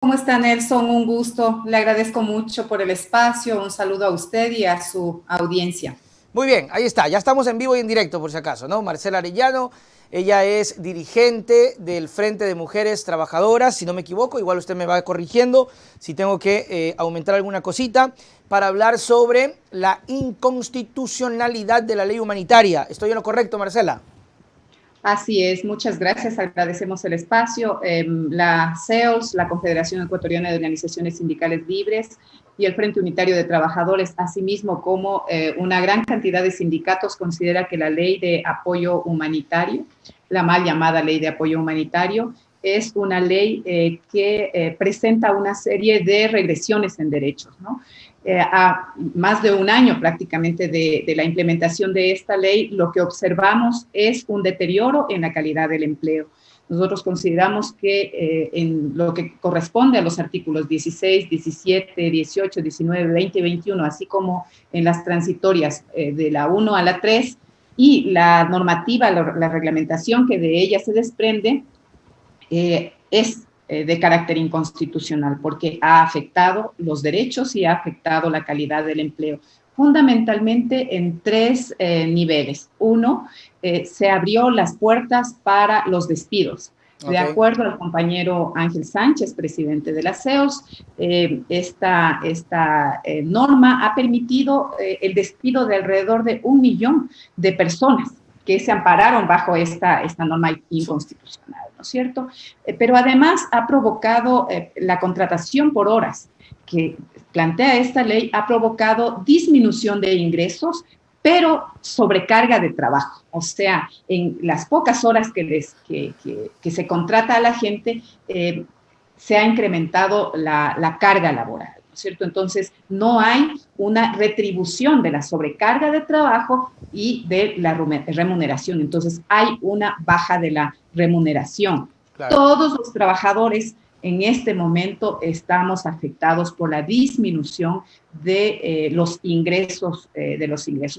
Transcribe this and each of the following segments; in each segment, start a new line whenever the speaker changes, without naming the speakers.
¿Cómo está, Nelson? Un gusto. Le agradezco mucho por el espacio. Un saludo a usted y a su audiencia.
Muy bien, ahí está. Ya estamos en vivo y en directo, por si acaso, ¿no? Marcela Arellano, ella es dirigente del Frente de Mujeres Trabajadoras, si no me equivoco. Igual usted me va corrigiendo si tengo que aumentar alguna cosita, para hablar sobre la inconstitucionalidad de la ley humanitaria. ¿Estoy en lo correcto, Marcela?
Así es, muchas gracias, agradecemos el espacio. La CEOS, la Confederación Ecuatoriana de Organizaciones Sindicales Libres, y el Frente Unitario de Trabajadores, asimismo como una gran cantidad de sindicatos, considera que la ley de apoyo humanitario, la mal llamada ley de apoyo humanitario, es una ley que presenta una serie de regresiones en derechos, ¿no? A más de un año prácticamente de la implementación de esta ley, lo que observamos es un deterioro en la calidad del empleo. Nosotros consideramos que en lo que corresponde a los artículos 16, 17, 18, 19, 20 y 21, así como en las transitorias de la 1 a la 3, y la normativa, la reglamentación que de ella se desprende, es de carácter inconstitucional, porque ha afectado los derechos y ha afectado la calidad del empleo, fundamentalmente en tres niveles. Uno, se abrió las puertas para los despidos. De acuerdo al compañero Ángel Sánchez, presidente de la CEOS, esta norma ha permitido el despido de alrededor de 1 millón de personas que se ampararon bajo esta norma inconstitucional, ¿no es cierto? Pero además ha provocado la contratación por horas que plantea esta ley, ha provocado disminución de ingresos, pero sobrecarga de trabajo. O sea, en las pocas horas que se contrata a la gente, se ha incrementado la carga laboral, ¿no es cierto? Entonces, no hay una retribución de la sobrecarga de trabajo y de la remuneración. Entonces, hay una baja de la remuneración. Claro. Todos los trabajadores en este momento estamos afectados por la disminución de los ingresos,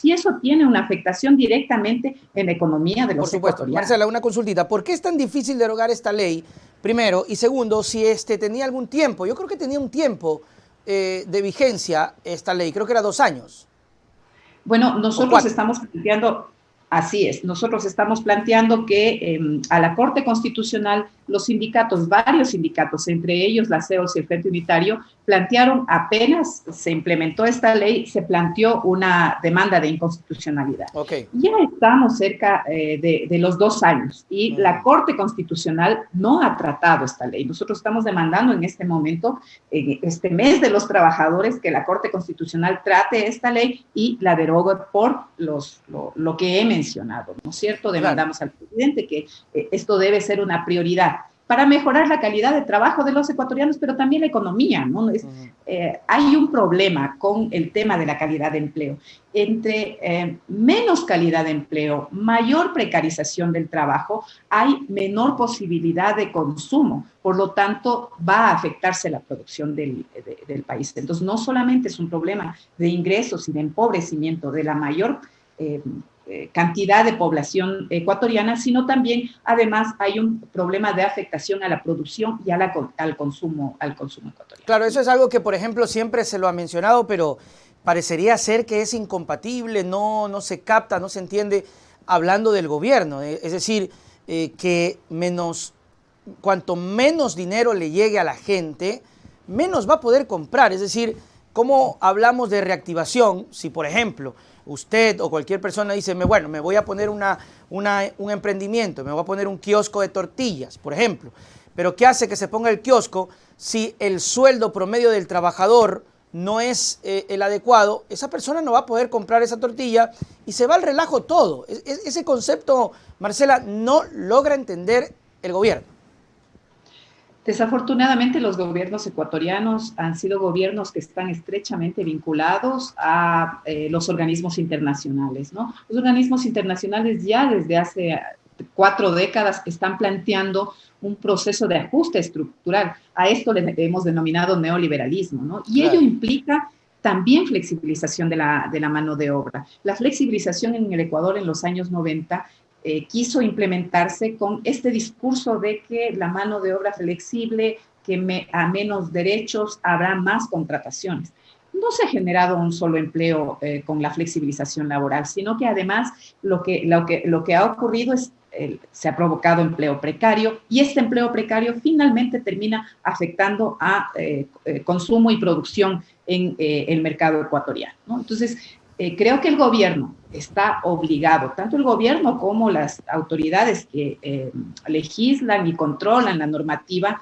y eso tiene una afectación directamente en la economía de los ecuatorianos.
Marcela, una consultita. ¿Por qué es tan difícil derogar esta ley? Primero, y segundo, si tenía algún tiempo. Yo creo que tenía un tiempo de vigencia esta ley, creo que era 2 años.
Bueno, nosotros estamos planteando, así es, nosotros estamos planteando que a la Corte Constitucional los sindicatos, varios sindicatos, entre ellos la CEOS y el Frente Unitario, plantearon, apenas se implementó esta ley, se planteó una demanda de inconstitucionalidad. Ya estamos cerca de los 2 años y la Corte Constitucional no ha tratado esta ley. Nosotros estamos demandando en este momento, este mes de los trabajadores, que la Corte Constitucional trate esta ley y la derogue por lo que he mencionado, ¿no es cierto? Demandamos al presidente que esto debe ser una prioridad para mejorar la calidad de trabajo de los ecuatorianos, pero también la economía, ¿no? Hay un problema con el tema de la calidad de empleo. Entre menos calidad de empleo, mayor precarización del trabajo, hay menor posibilidad de consumo. Por lo tanto, va a afectarse la producción del país. Entonces, no solamente es un problema de ingresos y de empobrecimiento de la mayor cantidad de población ecuatoriana, sino también, además, hay un problema de afectación a la producción y al consumo ecuatoriano.
Claro, eso es algo que, por ejemplo, siempre se lo ha mencionado, pero parecería ser que es incompatible, no se capta, no se entiende, hablando del gobierno. Es decir, que cuanto menos dinero le llegue a la gente, menos va a poder comprar. Es decir, ¿cómo hablamos de reactivación si, por ejemplo, usted o cualquier persona dice, bueno, me voy a poner un emprendimiento, me voy a poner un kiosco de tortillas, por ejemplo? Pero ¿qué hace que se ponga el kiosco si el sueldo promedio del trabajador no es el adecuado? Esa persona no va a poder comprar esa tortilla y se va al relajo todo. Ese concepto, Marcela, no logra entender el gobierno.
Desafortunadamente, los gobiernos ecuatorianos han sido gobiernos que están estrechamente vinculados a los organismos internacionales, ¿no? Los organismos internacionales ya desde hace 4 décadas están planteando un proceso de ajuste estructural. A esto le hemos denominado neoliberalismo, ¿no? Y ello implica también flexibilización de la mano de obra. La flexibilización en el Ecuador en los años 90 quiso implementarse con este discurso de que la mano de obra flexible que a menos derechos habrá más contrataciones. No se ha generado un solo empleo con la flexibilización laboral, sino que además lo que ha ocurrido es se ha provocado empleo precario y este empleo precario finalmente termina afectando a consumo y producción en el mercado ecuatoriano, ¿no? Entonces, creo que el gobierno está obligado, tanto el gobierno como las autoridades que legislan y controlan la normativa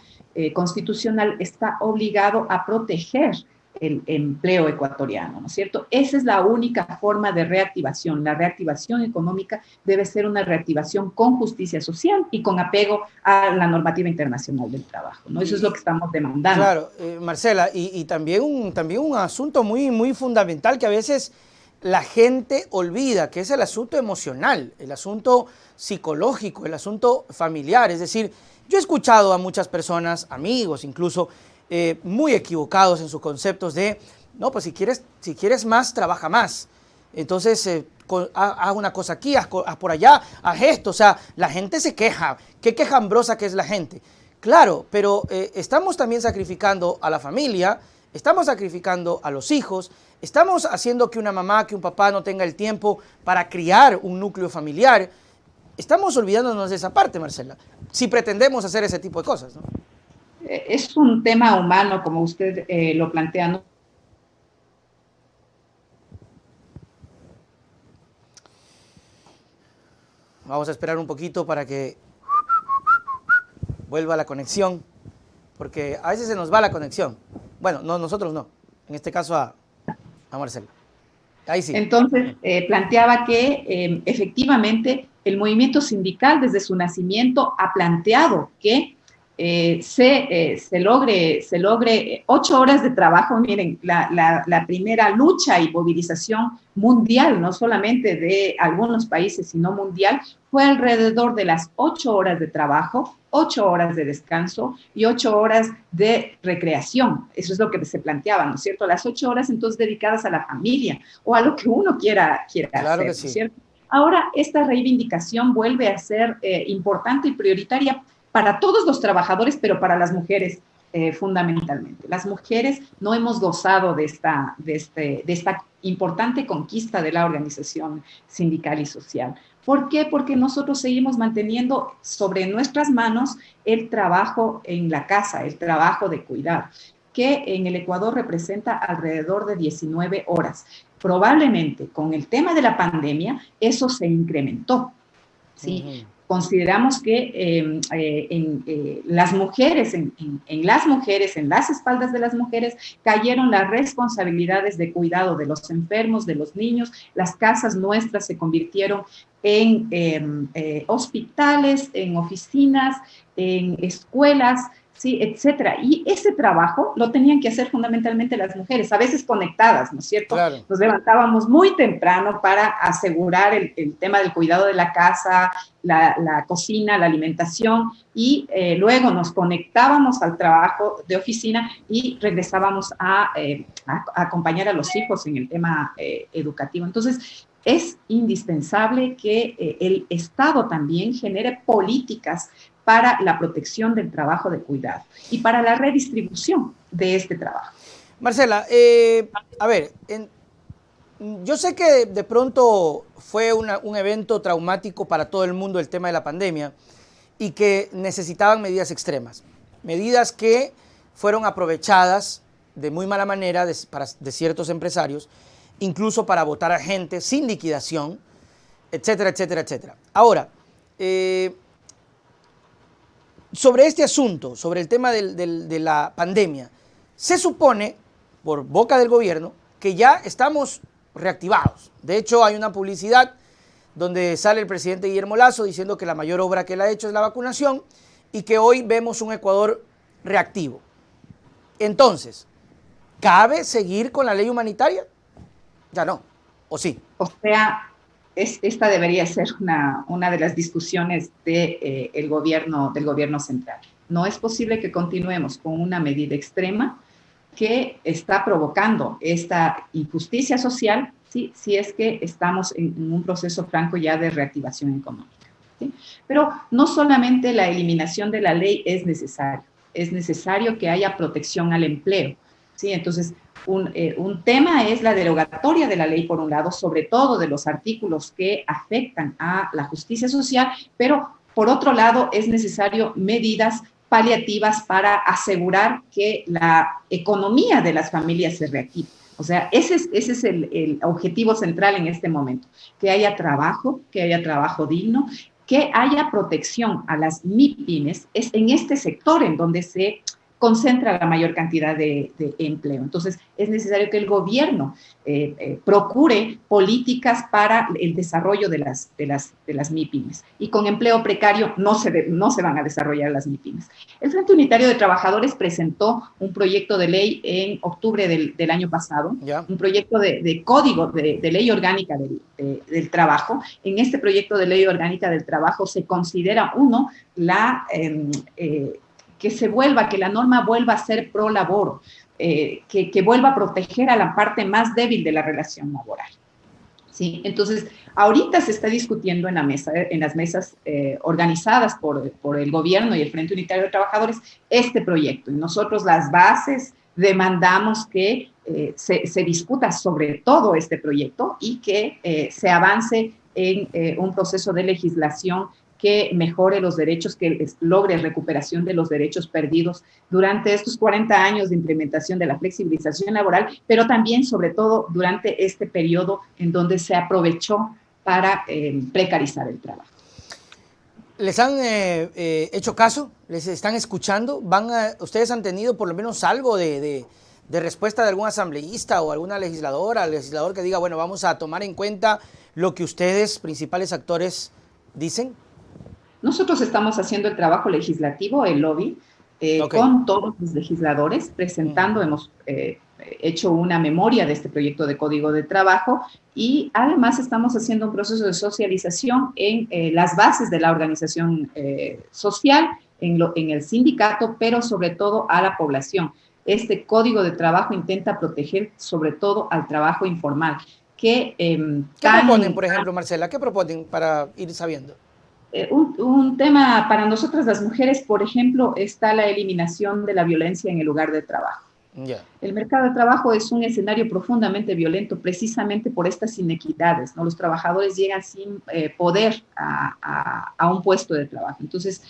constitucional, está obligado a proteger el empleo ecuatoriano, ¿no es cierto? Esa es la única forma de reactivación. La reactivación económica debe ser una reactivación con justicia social y con apego a la normativa internacional del trabajo, ¿no? Eso es lo que estamos demandando.
Claro, Marcela, y también un asunto muy fundamental que a veces la gente olvida, que es el asunto emocional, el asunto psicológico, el asunto familiar. Es decir, yo he escuchado a muchas personas, amigos incluso, muy equivocados en sus conceptos de, no, pues si quieres más, trabaja más. Entonces, haz una cosa aquí, haz por allá, haz esto. O sea, la gente se queja. Qué quejambrosa que es la gente. Claro, pero estamos también sacrificando a la familia, estamos sacrificando a los hijos, estamos haciendo que una mamá, que un papá no tenga el tiempo para criar un núcleo familiar. Estamos olvidándonos de esa parte, Marcela, si pretendemos hacer ese tipo de cosas, ¿no?
Es un tema humano, como usted lo plantea, ¿no?
Vamos a esperar un poquito para que vuelva la conexión, porque a veces se nos va la conexión. Bueno, no, nosotros no, en este caso a Marcela. Ahí sí.
Entonces, planteaba que efectivamente el movimiento sindical desde su nacimiento ha planteado que se logre 8 horas de trabajo. Miren, la primera lucha y movilización mundial, no solamente de algunos países, sino mundial, fue alrededor de las 8 horas de trabajo, 8 horas de descanso y 8 horas de recreación. Eso es lo que se planteaba, ¿no es cierto? Las 8 horas entonces dedicadas a la familia o a lo que uno quiera
claro
hacer,
que sí.
¿no es cierto? Ahora, esta reivindicación vuelve a ser importante y prioritaria para todos los trabajadores, pero para las mujeres fundamentalmente. Las mujeres no hemos gozado de esta importante conquista de la organización sindical y social. ¿Por qué? Porque nosotros seguimos manteniendo sobre nuestras manos el trabajo en la casa, el trabajo de cuidado, que en el Ecuador representa alrededor de 19 horas. Probablemente con el tema de la pandemia eso se incrementó, ¿sí? Consideramos que las mujeres, en las espaldas de las mujeres, cayeron las responsabilidades de cuidado de los enfermos, de los niños. Las casas nuestras se convirtieron en hospitales, en oficinas, en escuelas, ¿sí? Etcétera. Y ese trabajo lo tenían que hacer fundamentalmente las mujeres, a veces conectadas, ¿no es cierto?
Claro.
Nos levantábamos muy temprano para asegurar el tema del cuidado de la casa, la cocina, la alimentación, y luego nos conectábamos al trabajo de oficina y regresábamos a acompañar a los hijos en el tema educativo. Entonces, es indispensable que el Estado también genere políticas para la protección del trabajo de cuidado y para la redistribución de este trabajo.
Marcela, a ver, yo sé que de pronto fue un evento traumático para todo el mundo el tema de la pandemia y que necesitaban medidas extremas, medidas que fueron aprovechadas de muy mala manera de ciertos empresarios, incluso para votar a gente sin liquidación, etcétera, etcétera, etcétera. Ahora, sobre este asunto, sobre el tema de la pandemia, se supone, por boca del gobierno, que ya estamos reactivados. De hecho, hay una publicidad donde sale el presidente Guillermo Lasso diciendo que la mayor obra que él ha hecho es la vacunación y que hoy vemos un Ecuador reactivo. Entonces, ¿cabe seguir con la ley humanitaria? Ya no, ¿o sí?
O sea, esta debería ser una de las discusiones del gobierno central. No es posible que continuemos con una medida extrema que está provocando esta injusticia social, ¿sí? Si es que estamos en un proceso franco ya de reactivación económica, ¿sí? Pero no solamente la eliminación de la ley es necesaria, es necesario que haya protección al empleo, ¿sí? Entonces, un tema es la derogatoria de la ley, por un lado, sobre todo de los artículos que afectan a la justicia social, pero por otro lado es necesario medidas paliativas para asegurar que la economía de las familias se reactive. O sea, ese es el objetivo central en este momento, que haya trabajo digno, que haya protección a las MIPYMES, es en este sector en donde se concentra la mayor cantidad de empleo. Entonces, es necesario que el gobierno procure políticas para el desarrollo de las MIPYMES. Y con empleo precario no se van a desarrollar las MIPYMES. El Frente Unitario de Trabajadores presentó un proyecto de ley en octubre del año pasado, un proyecto de código de ley orgánica del trabajo. En este proyecto de ley orgánica del trabajo se considera, uno, que la norma vuelva a ser pro laboro, que vuelva a proteger a la parte más débil de la relación laboral. ¿Sí? Entonces, ahorita se está discutiendo en las mesas organizadas por el gobierno y el Frente Unitario de Trabajadores este proyecto. Y nosotros las bases demandamos que se discuta sobre todo este proyecto y que se avance en un proceso de legislación que mejore los derechos, que logre recuperación de los derechos perdidos durante estos 40 años de implementación de la flexibilización laboral, pero también, sobre todo, durante este periodo en donde se aprovechó para precarizar el trabajo.
¿Les han hecho caso? ¿Les están escuchando? ¿Ustedes han tenido por lo menos algo de respuesta de algún asambleísta o alguna legislador que diga, bueno, vamos a tomar en cuenta lo que ustedes, principales actores, dicen?
Nosotros estamos haciendo el trabajo legislativo, el lobby, con todos los legisladores, presentando, hemos hecho una memoria de este proyecto de Código de Trabajo y además estamos haciendo un proceso de socialización en las bases de la organización social, en el sindicato, pero sobre todo a la población. Este Código de Trabajo intenta proteger sobre todo al trabajo informal. ¿Qué
proponen, por ejemplo, Marcela? ¿Qué proponen para ir sabiendo?
Un tema para nosotras las mujeres, por ejemplo, está la eliminación de la violencia en el lugar de trabajo. El mercado de trabajo es un escenario profundamente violento precisamente por estas inequidades, ¿no? Los trabajadores llegan sin poder a un puesto de trabajo. Entonces,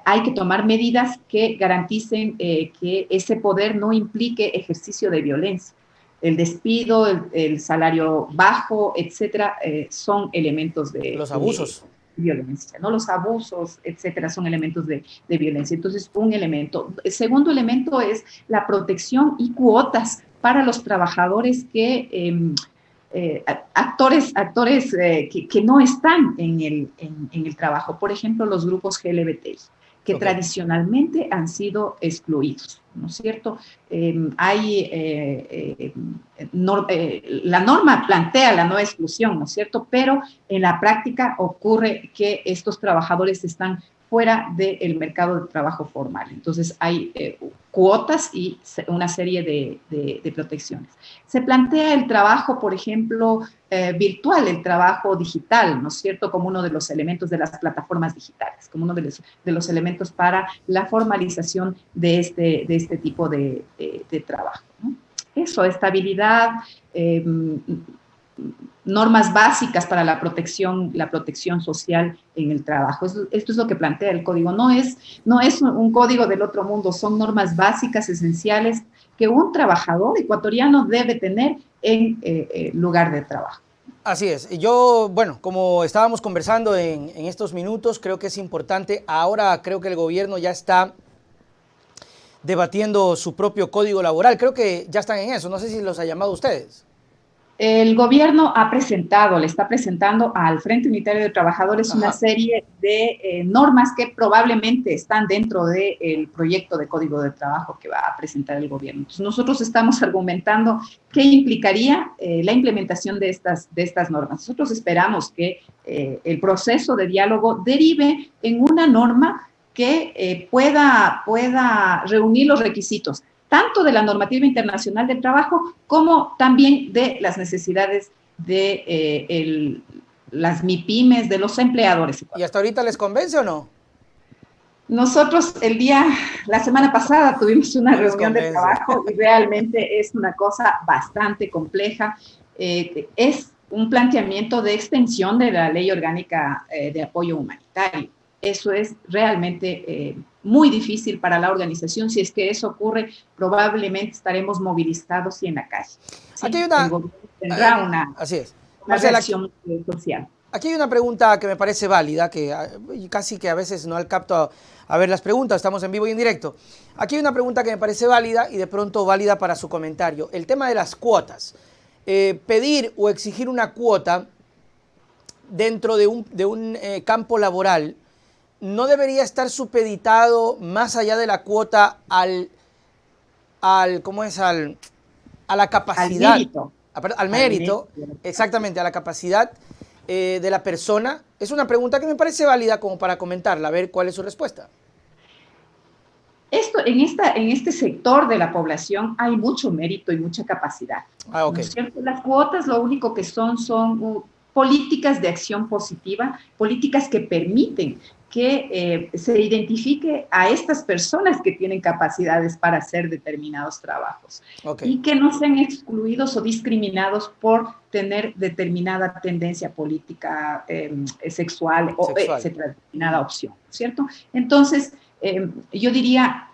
hay que tomar medidas que garanticen que ese poder no implique ejercicio de violencia. El despido, el salario bajo, etcétera, son elementos de...
Los abusos.
Violencia, ¿no? Los abusos, etcétera, son elementos de violencia. Entonces, un elemento. El segundo elemento es la protección y cuotas para los trabajadores actores que no están en el trabajo. Por ejemplo, los grupos LGBTI, que tradicionalmente han sido excluidos, ¿no es cierto? La norma plantea la no exclusión, ¿no es cierto? Pero en la práctica ocurre que estos trabajadores están fuera del mercado de trabajo formal. Entonces hay cuotas y una serie de protecciones. Se plantea el trabajo, por ejemplo, virtual, el trabajo digital, ¿no es cierto?, como uno de los elementos de las plataformas digitales, como uno de los elementos para la formalización de este tipo de trabajo, ¿no? Eso, estabilidad, normas básicas para la protección social en el trabajo. Esto es lo que plantea el código. No es un código del otro mundo, son normas básicas, esenciales, que un trabajador ecuatoriano debe tener en lugar de trabajo.
Así es. Yo, bueno, como estábamos conversando en estos minutos, creo que es importante. Ahora creo que el gobierno ya está debatiendo su propio código laboral. Creo que ya están en eso. No sé si los ha llamado a ustedes.
El gobierno le está presentando al Frente Unitario de Trabajadores una serie de normas que probablemente están dentro del proyecto de Código de Trabajo que va a presentar el gobierno. Entonces, nosotros estamos argumentando qué implicaría la implementación de estas normas. Nosotros esperamos que el proceso de diálogo derive en una norma que pueda reunir los requisitos tanto de la normativa internacional del trabajo como también de las necesidades de las MIPYMES, de los empleadores.
¿Y hasta ahorita les convence o no?
Nosotros la semana pasada tuvimos una reunión de trabajo y realmente es una cosa bastante compleja. Es un planteamiento de extensión de la Ley Orgánica de Apoyo Humanitario. Eso es realmente muy difícil para la organización. Si es que eso ocurre, probablemente estaremos movilizados y en la calle. ¿Sí?
Aquí hay una,
el gobierno tendrá una reacción social.
Aquí hay una pregunta que me parece válida, que casi que a veces no capto a ver las preguntas, estamos en vivo y en directo. Aquí hay una pregunta que me parece válida y de pronto válida para su comentario. El tema de las cuotas. Pedir o exigir una cuota dentro de un campo laboral no debería estar supeditado más allá de la cuota a la capacidad. Al mérito, exactamente, a la capacidad de la persona. Es una pregunta que me parece válida como para comentarla, a ver cuál es su respuesta.
En este sector de la población hay mucho mérito y mucha capacidad.
Okay.
¿No es cierto? Las cuotas lo único que son políticas de acción positiva, políticas que permiten que se identifique a estas personas que tienen capacidades para hacer determinados trabajos y que no sean excluidos o discriminados por tener determinada tendencia política, sexual o determinada opción, ¿cierto? Entonces, yo diría,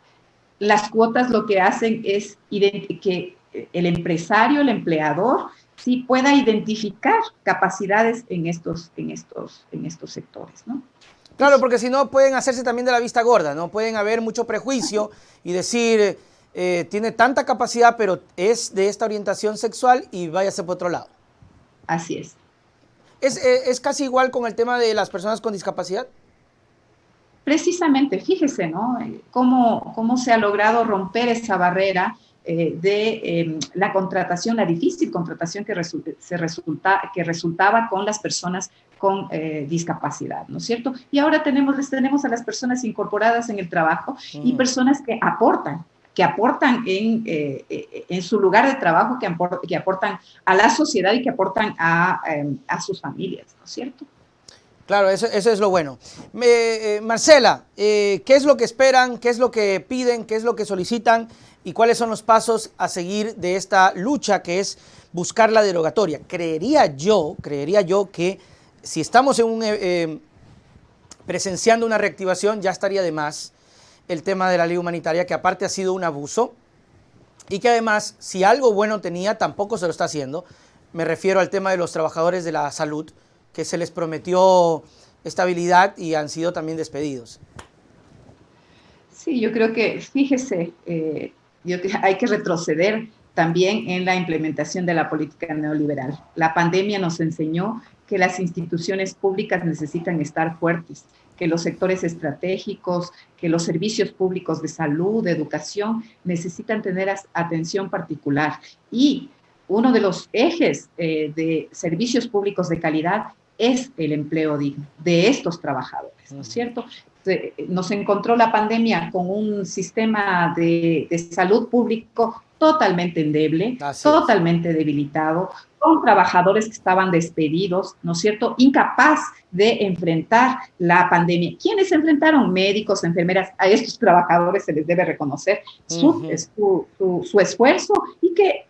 las cuotas lo que hacen es que el empresario, el empleador, sí pueda identificar capacidades en estos sectores, ¿no?
Claro, porque si no pueden hacerse también de la vista gorda, ¿no? Pueden haber mucho prejuicio y decir, tiene tanta capacidad, pero es de esta orientación sexual y váyase por otro lado.
Así es.
¿Es casi igual con el tema de las personas con discapacidad?
Precisamente, fíjese, ¿no? Cómo se ha logrado romper esa barrera de la contratación, la difícil contratación que resultaba con las personas con discapacidad, ¿no es cierto? Y ahora tenemos a las personas incorporadas en el trabajo y personas que aportan en su lugar de trabajo, que aportan a la sociedad y que aportan a sus familias, ¿no es cierto?
Claro, eso es lo bueno. Marcela, ¿qué es lo que esperan? ¿Qué es lo que piden? ¿Qué es lo que solicitan? ¿Y cuáles son los pasos a seguir de esta lucha que es buscar la derogatoria? Creería yo que si estamos presenciando una reactivación, ya estaría de más el tema de la ley humanitaria, que aparte ha sido un abuso y que además, si algo bueno tenía, tampoco se lo está haciendo. Me refiero al tema de los trabajadores de la salud, que se les prometió estabilidad y han sido también despedidos.
Sí, yo creo que, fíjese, hay que retroceder también en la implementación de la política neoliberal. La pandemia nos enseñó que las instituciones públicas necesitan estar fuertes, que los sectores estratégicos, que los servicios públicos de salud, de educación, necesitan tener atención particular. Y uno de los ejes de servicios públicos de calidad es el empleo digno de estos trabajadores, ¿no es cierto? Nos encontró la pandemia con un sistema de salud público totalmente endeble, totalmente debilitado, con trabajadores que estaban despedidos, ¿no es cierto?, incapaz de enfrentar la pandemia. ¿Quiénes se enfrentaron? Médicos, enfermeras. A estos trabajadores se les debe reconocer su esfuerzo y que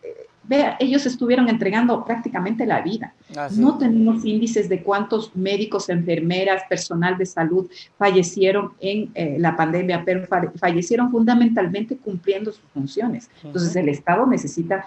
ellos estuvieron entregando prácticamente la vida. No tenemos índices de cuántos médicos, enfermeras, personal de salud fallecieron en la pandemia, pero fallecieron fundamentalmente cumpliendo sus funciones. Entonces, el Estado necesita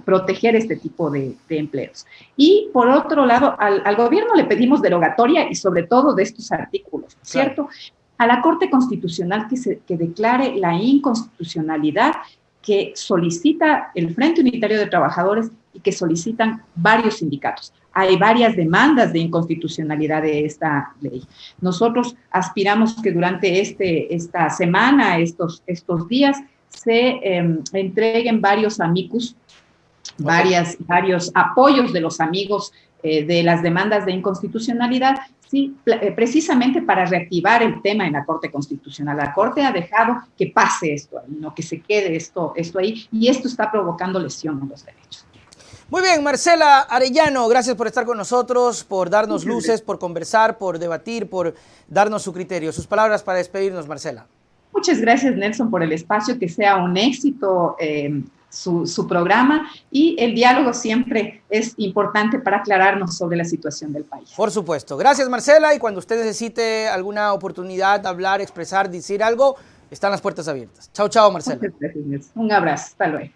proteger este tipo de empleos. Y, por otro lado, al gobierno le pedimos derogatoria y sobre todo de estos artículos, ¿cierto? A la Corte Constitucional que declare la inconstitucionalidad que solicita el Frente Unitario de Trabajadores y que solicitan varios sindicatos. Hay varias demandas de inconstitucionalidad de esta ley. Nosotros aspiramos que durante esta semana, estos días, se entreguen varios amicus, varios apoyos de los amigos de las demandas de inconstitucionalidad, sí, precisamente para reactivar el tema en la Corte Constitucional. La Corte ha dejado que pase esto, no que se quede esto ahí, y esto está provocando lesión en los derechos.
Muy bien, Marcela Arellano, gracias por estar con nosotros, por darnos luces, por conversar, por debatir, por darnos su criterio. Sus palabras para despedirnos, Marcela.
Muchas gracias, Nelson, por el espacio, que sea un éxito su programa, y el diálogo siempre es importante para aclararnos sobre la situación del país.
Por supuesto. Gracias, Marcela, y cuando usted necesite alguna oportunidad de hablar, expresar, decir algo, están las puertas abiertas. Chao, chao, Marcela.
Muchas gracias, Nelson. Un abrazo. Hasta luego.